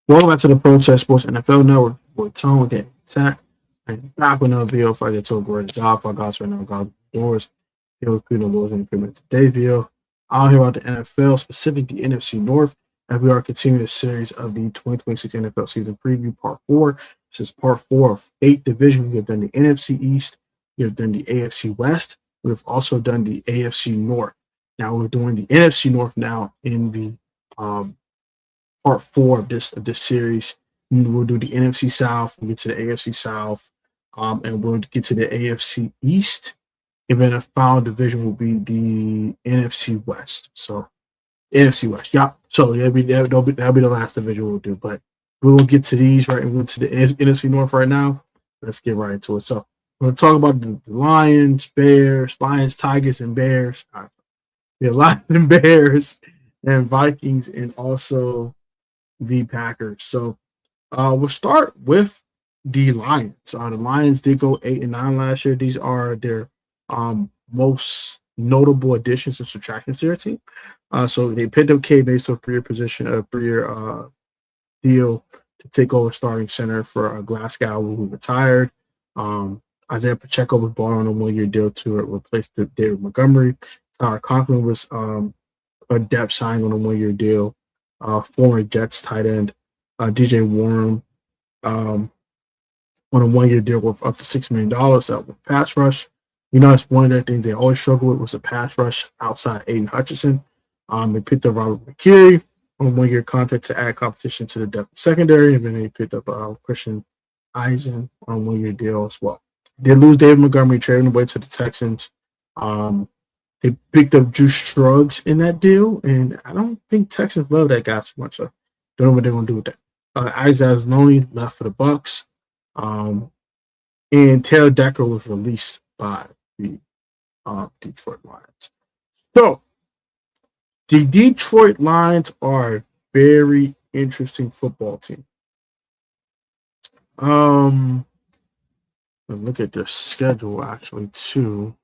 Welcome back to the Protest Sports NFL Network with Tone Game Attack. And back with another video if I get to a great job for guys right now, God doors. Here with Peter Lewis and Premier today's video. I'll hear about the NFL, specifically the NFC North, as we are continuing the series of the 2026 NFL season preview, part 4. This is part 4 of 8 divisions. We have done the NFC East, we have done the AFC West, we've also done the AFC North. Now we're doing the NFC North now in the part 4 of this series. We'll do the NFC South, we'll get to the AFC South, and we'll get to the AFC East. And then the final division will be the NFC West. So NFC West, yeah. So that'll be the last division we'll do. But we will get to these right. We'll get to the NFC North right now. Let's get right into it. So we're going to talk about the Lions, Tigers, and Bears. All right. Yeah, Lions and Bears, and Vikings, and also the Packers. So we'll start with the Lions. The Lions did go 8-9 last year. These are their most notable additions and subtractions to their team. So they picked up K based on a 3-year deal to take over starting center for Glasgow, who retired. Isaiah Pacheco was brought on a 1-year deal to replace David Montgomery. Conklin was a depth signing on a 1-year deal. Former Jets tight end DJ Warren on a 1-year deal worth up to $6 million. That was pass rush. You know, it's one of their things they always struggle with was a pass rush outside Aiden Hutchinson. They picked up Robert McKinney on a 1-year contract to add competition to the depth secondary, and then they picked up Christian Eisen on a 1-year deal as well. They lose David Montgomery, trading away to the Texans. They picked up Drew Struggs in that deal, and I don't think Texans love that guy so much. So don't know what they're going to do with that. Isaiah Loney left for the Bucks, and Taylor Decker was released by the Detroit Lions. So the Detroit Lions are a very interesting football team. Look at their schedule actually too.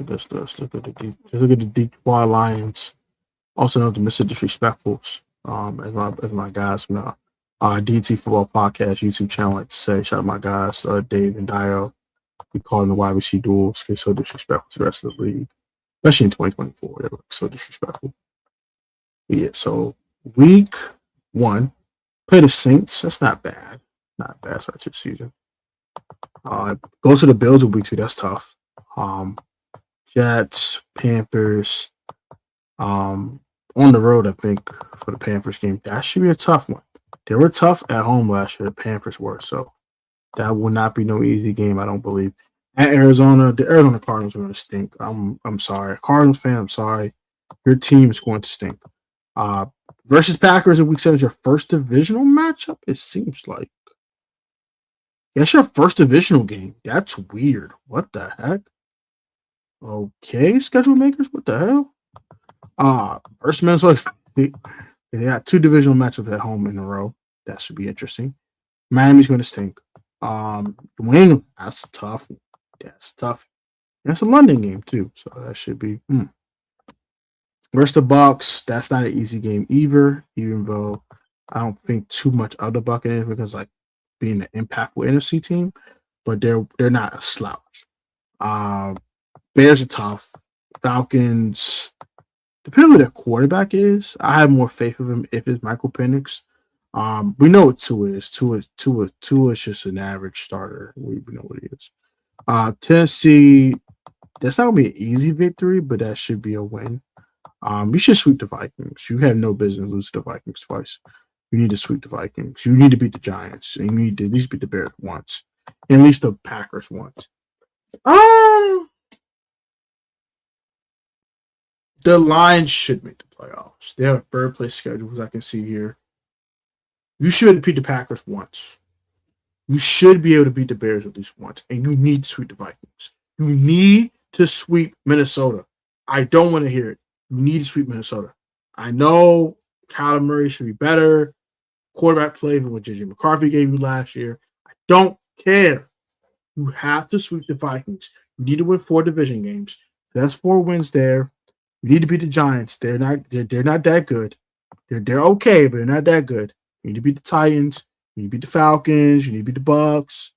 Let's look at the Detroit Lions, also known as the Mr. Disrespectfuls, as my guys from the DT Football Podcast YouTube channel like to say. Shout out my guys, Dave and Dio. We call them the wide receiver duels. They're so disrespectful to the rest of the league, especially in 2024. They're so disrespectful. But yeah, so week 1, play the Saints. That's not bad. Not bad start to the season. Go to the Bills in week 2. That's tough. Jets, Panthers, on the road, I think, for the Panthers game. That should be a tough one. They were tough at home last year, the Panthers were, so that will not be no easy game, I don't believe. At Arizona, the Arizona Cardinals are going to stink. I'm sorry. Cardinals fan, I'm sorry. Your team is going to stink. Versus Packers in week 7 is your first divisional matchup, it seems like. That's your first divisional game. That's weird. What the heck? Okay, schedule makers, what the hell? Versus Minnesota, they got 2 divisional matchups at home in a row. That should be interesting. Miami's going to stink. New England, that's tough. That's tough. That's a London game too, so that should be. Versus the Bucks, that's not an easy game either. Even though I don't think too much of the Buccaneers because like being an impactful NFC team, but they're not a slouch. Bears are tough. Falcons, depending on who their quarterback is, I have more faith in him if it's Michael Penix. We know what Tua is. Tua is just an average starter. We know what he is. Tennessee, that's not gonna be an easy victory, but that should be a win. You should sweep the Vikings. You have no business losing the Vikings twice. You need to sweep the Vikings. You need to beat the Giants, and you need to at least beat the Bears once, at least the Packers once. The Lions should make the playoffs. They have a third place schedule, as I can see here. You should beat the Packers once. You should be able to beat the Bears at least once, and you need to sweep the Vikings. You need to sweep Minnesota. I don't want to hear it. You need to sweep Minnesota. I know Kyler Murray should be better. Quarterback play than what J.J. McCarthy gave you last year. I don't care. You have to sweep the Vikings. You need to win 4 division games. That's 4 wins there. We need to beat the Giants. They're not that good. They're okay, but they're not that good. You need to beat the Titans. You need to beat the Falcons. You need to beat the Bucks.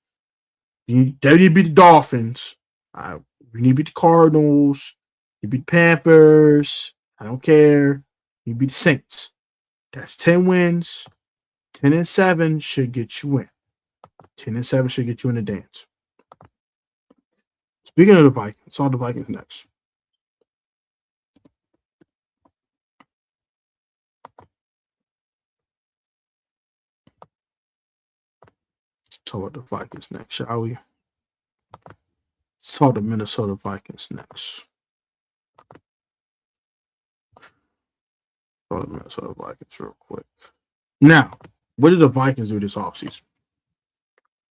They need to beat the Dolphins. Uh, you need to beat the Cardinals. You beat the Panthers. I don't care. You beat the Saints. That's 10 wins. 10-7 should get you in. 10-7 should get you in the dance. Speaking of the Vikings, saw the Vikings next. Talk about the Vikings next, shall we? Saw the Minnesota Vikings next. Saw the Minnesota Vikings real quick. Now, what did the Vikings do this offseason?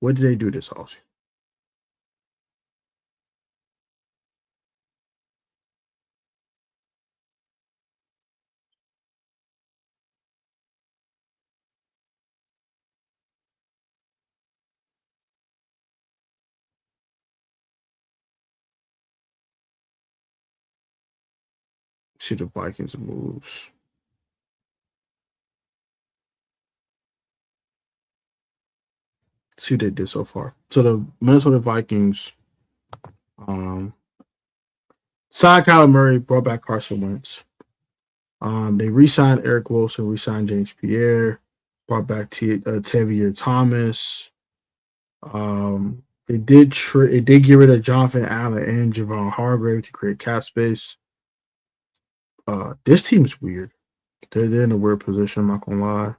What did they do this offseason? See the Vikings moves. See what they did so far. So the Minnesota Vikings signed Kyler Murray, brought back Carson Wentz. They re-signed Eric Wilson, re-signed James Pierre, brought back Tavier Thomas. They did get rid of Jonathan Allen and Javon Hargrave to create cap space. This team's weird. They're in a weird position, I'm not gonna lie.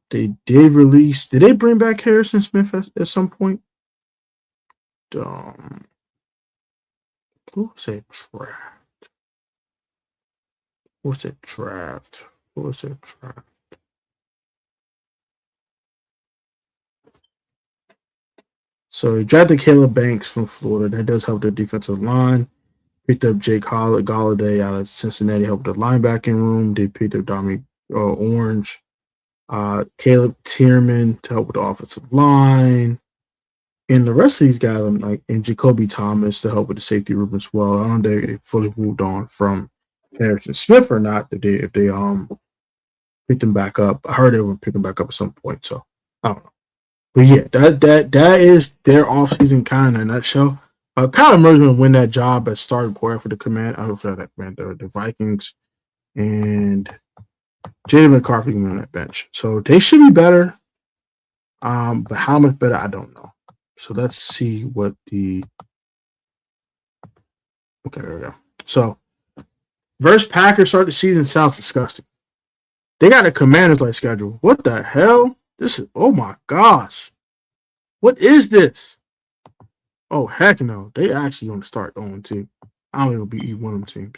They did release. Did they bring back Harrison Smith at some point? Who was that draft? What was that draft? So he drafted Caleb Banks from Florida. That does help their defensive line. Picked up Jake Galladay out of Cincinnati, helped the linebacking room. They picked up Dominic Orange. Caleb Tierman to help with the offensive line. And the rest of these guys, and Jacoby Thomas to help with the safety room as well. I don't know if they fully moved on from Harrison Smith or not. If they picked him back up. I heard they were picking back up at some point, so I don't know. But yeah, that is their offseason kind of in a nutshell. Kyler Murray's going to win that job as starting quarterback for the Vikings, and Jalen McCarthy can be on that bench. So they should be better. But how much better, I don't know. So let's see what the. Okay, there we go. So, versus Packers start the season sounds disgusting. They got a Commanders-like schedule. What the hell? This is, oh my gosh. What is this? Oh, heck no. They actually going to start 0-2. I don't think it'll be one of them teams.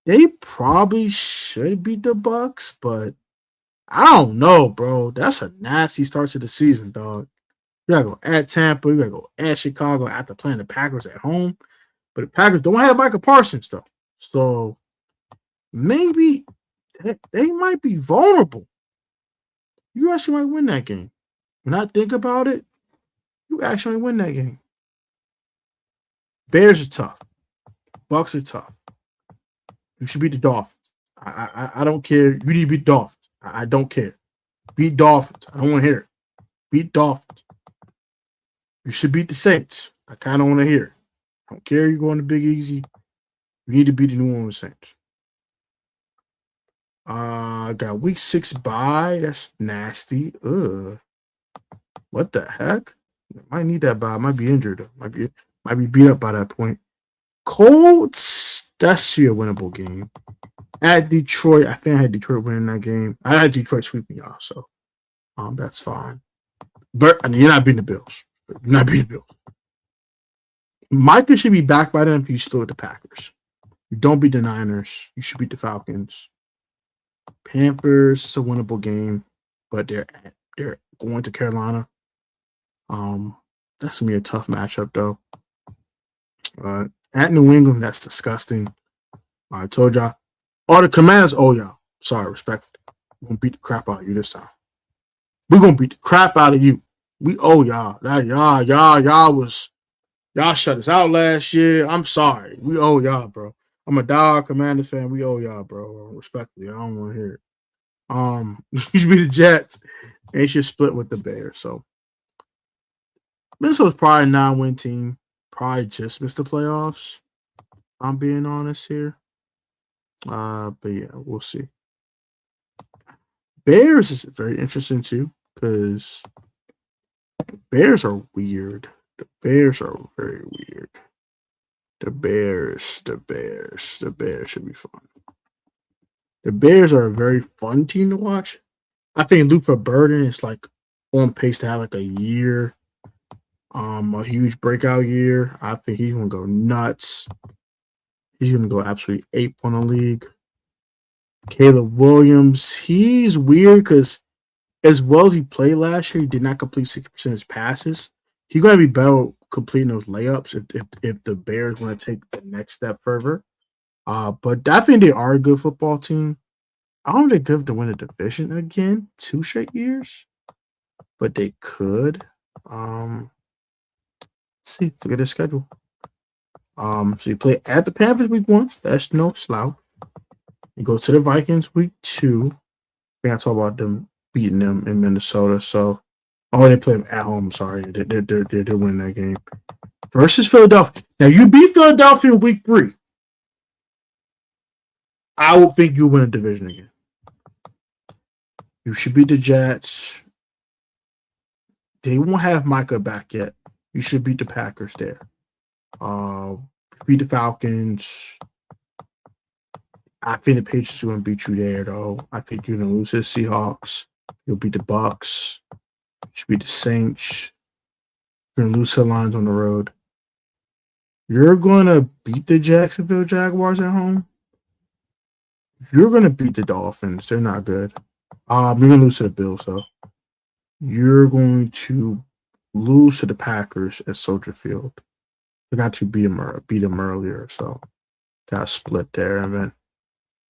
They probably should beat the Bucks, but I don't know, bro. That's a nasty start to the season, dog. You gotta go at Tampa. You gotta go at Chicago after playing the Packers at home. But the Packers don't have Michael Parsons, though. So maybe they might be vulnerable. You actually might win that game. When I think about it, you actually might win that game. Bears are tough. Bucks are tough. You should beat the Dolphins. I don't care. You need to beat Dolphins. I don't care. Beat Dolphins. I don't want to hear it. Beat Dolphins. You should beat the Saints. I kind of want to hear it. I don't care you're going to Big Easy. You need to beat the New Orleans Saints. Got week 6 bye. That's nasty. Ugh. What the heck? Might need that bye. Might be injured. Might be beat up by that point. Colts. That should be a winnable game. At Detroit, I think I had Detroit winning that game. I had Detroit sweeping y'all, so that's fine. But you're not beating the Bills. You're not beating the Bills. Micah should be back by then if you still with the Packers. You don't beat the Niners. You should beat the Falcons. Panthers, it's a winnable game, but they're going to Carolina. That's gonna be a tough matchup though. At New England, that's disgusting. I told y'all. All the Commanders, oh y'all. Sorry, respect. We're gonna beat the crap out of you this time. We're gonna beat the crap out of you. We owe y'all. That y'all was Y'all shut us out last year. I'm sorry. We owe y'all, bro. I'm a dog Commander fan. We owe y'all, bro. Respectfully, I don't want to hear it. You should be the Jets. And you should split with the Bears. So Minnesota's probably a 9-win team. Probably just missed the playoffs. I'm being honest here. But yeah, we'll see. Bears is very interesting too, because the Bears are weird. The Bears are very weird. The Bears should be fun. The Bears are a very fun team to watch. I think Luca Burden is like on pace to have like a huge breakout year. I think he's gonna go nuts. He's gonna go absolutely ape on the league. Caleb Williams, he's weird because as well as he played last year, he did not complete 60% of his passes. He's gonna be better completing those layups if the Bears want to take the next step further. But I think they are a good football team. I don't think they're good to win a division again, 2 straight years, but they could. Let's see, look at their schedule. So you play at the Panthers week 1. That's no slouch. You go to the Vikings week 2. We gotta talk about them beating them in Minnesota. So, they play them at home. Sorry, they're winning that game versus Philadelphia. Now you beat Philadelphia in week 3. I would think you win a division again. You should beat the Jets. They won't have Micah back yet. You should beat the Packers there. Beat the Falcons. I think the Patriots are going to beat you there, though. I think you're going to lose to the Seahawks. You'll beat the Bucks. You should beat the Saints. You're going to lose to the Lions on the road. You're going to beat the Jacksonville Jaguars at home. You're going to beat the Dolphins. They're not good. You're going to lose to the Bills, though. You're going to lose to the Packers at Soldier Field. They got to beat them earlier, so got split there. And then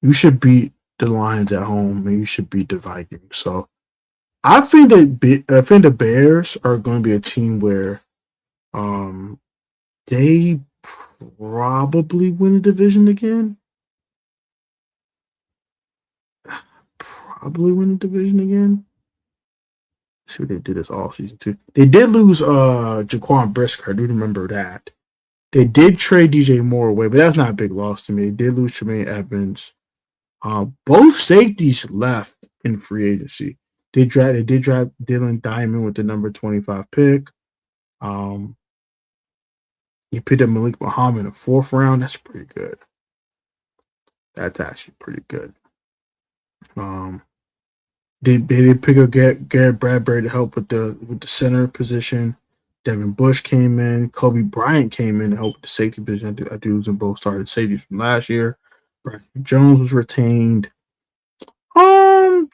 you should beat the Lions at home, and you should beat the Vikings. So I think the Bears are going to be a team where they probably win the division again. Probably win the division again. Let's see what they did this offseason too. They did lose Jaquan Brisker. I do remember that. They did trade DJ Moore away, but that's not a big loss to me. They did lose Tremaine Evans. Both safeties left in free agency. They did draft Dylan Diamond with the number 25 pick. You picked up Malik Muhammad in the 4th round. That's pretty good. That's actually pretty good. They did pick up Garrett Bradbury to help with the center position. Devin Bush came in. Kobe Bryant came in to help with the safety position. I do lose them both started safeties from last year. Braxton Jones was retained.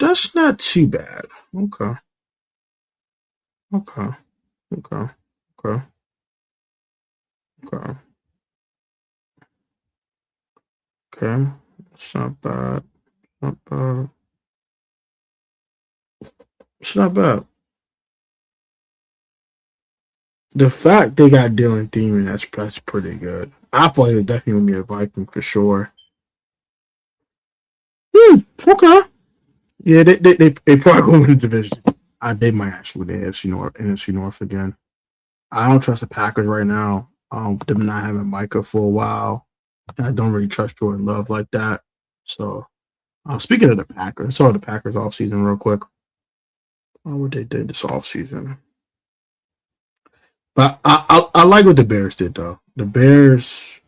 That's not too bad. Okay. It's not bad. It's not bad. The fact they got Dylan Thiemann, that's pretty good. I thought he was definitely going to be a Viking for sure. Okay. Yeah, they probably going to win the division. They might actually win the NFC North again. I don't trust the Packers right now. Them not having Micah for a while. And I don't really trust Jordan Love like that. So, speaking of the Packers, I saw the Packers offseason real quick. What they did this offseason. But I like what the Bears did, though. The Bears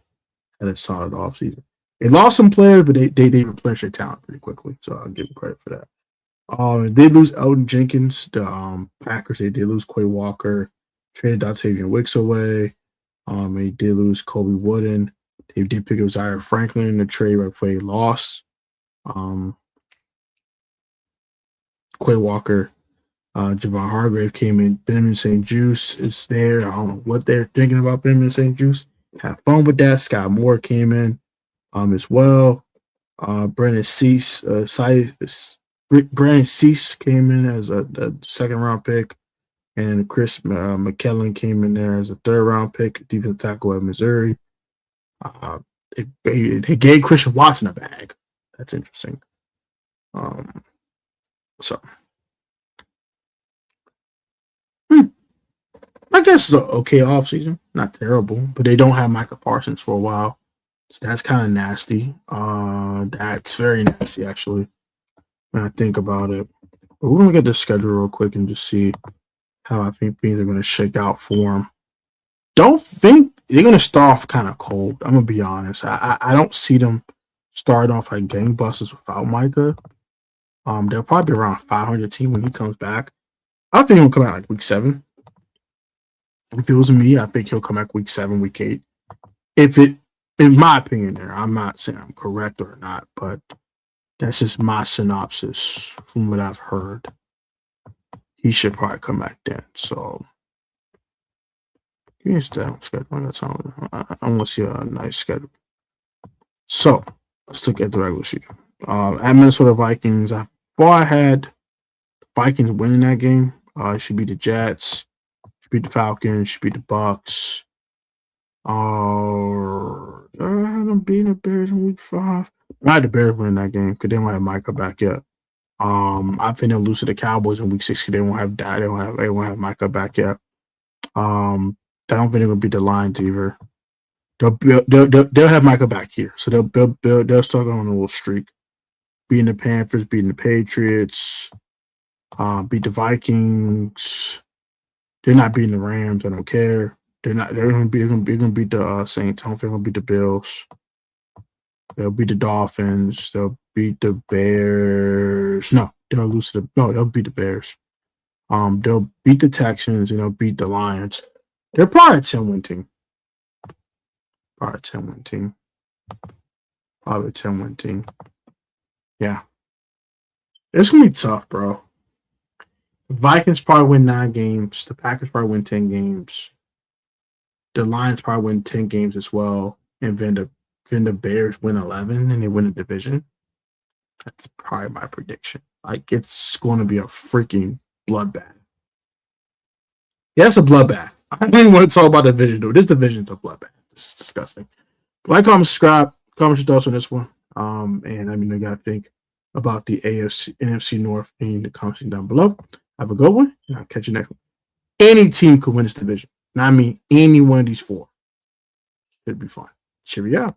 had a solid offseason. They lost some players, but they replenished their talent pretty quickly. So I'll give them credit for that. They lose Elton Jenkins. The Packers, they did lose Quay Walker. Traded Dontavian Wicks away. They did lose Kobe Wooden. They did pick up Zaire Franklin in the trade right before they lost. Quay Walker. Javon Hargrave came in. Benjamin St. Juice is there. I don't know what they're thinking about Benjamin St. Juice. Have fun with that. Scott Moore came in as well. Brandon Cease came in as a 2nd round pick. And Chris McKellen came in there as a third-round pick, defensive tackle at Missouri. They gave Christian Watson a bag. That's interesting. So I guess it's an okay offseason. Not terrible, but they don't have Micah Parsons for a while. So that's kind of nasty. That's very nasty, actually, when I think about it. But we're going to get the schedule real quick and just see how I think things are going to shake out for them. Don't think they're going to start off kind of cold. I'm going to be honest. I don't see them start off like gangbusters without Micah. They'll probably be around 500 team when he comes back. I think he'll come out like week 7. If it was me, I think he'll come back week 7, week 8. If it, in my opinion, there, I'm not saying I'm correct or not, but that's just my synopsis from what I've heard. He should probably come back then. So, give me a schedule. I want to see a nice schedule. So, let's look at the regular season. At Minnesota Vikings, I had Vikings winning that game. It should be the Jets. Beat the Falcons, should beat the Bucks. I had them beating the Bears in week 5. I had the Bears winning that game because they don't have Micah back yet. I think they'll lose to the Cowboys in week 6 because they won't have Micah back yet. I don't think they're gonna beat the Lions either. They'll have Micah back here, so they'll start on a little streak. Beating the Panthers, beating the Patriots, beat the Vikings. They're not beating the Rams. I don't care. They're gonna beat the Saints. I don't think they're gonna beat the Bills. They'll beat the Dolphins. They'll beat the Bears. No, they'll beat the Bears. They'll beat the Texans and they'll beat the Lions. They're probably a 10-win team. Probably a 10-win team. Yeah. It's gonna be tough, bro. The Vikings probably win 9 games. The Packers probably win 10 games. The Lions probably win 10 games as well. And then the Bears win 11 and they win the division. That's probably my prediction. Like, it's going to be a freaking bloodbath. Yeah, it's a bloodbath. I don't even want to talk about the division, though. This division's a bloodbath. This is disgusting. Like, comment, subscribe. Comment your thoughts on this one. And let me know what you got to think about the NFC North in the comments down below. Have a good one, and I'll catch you next one. Any team could win this division. Not me. Any one of these 4. Should be fun. Cheerio.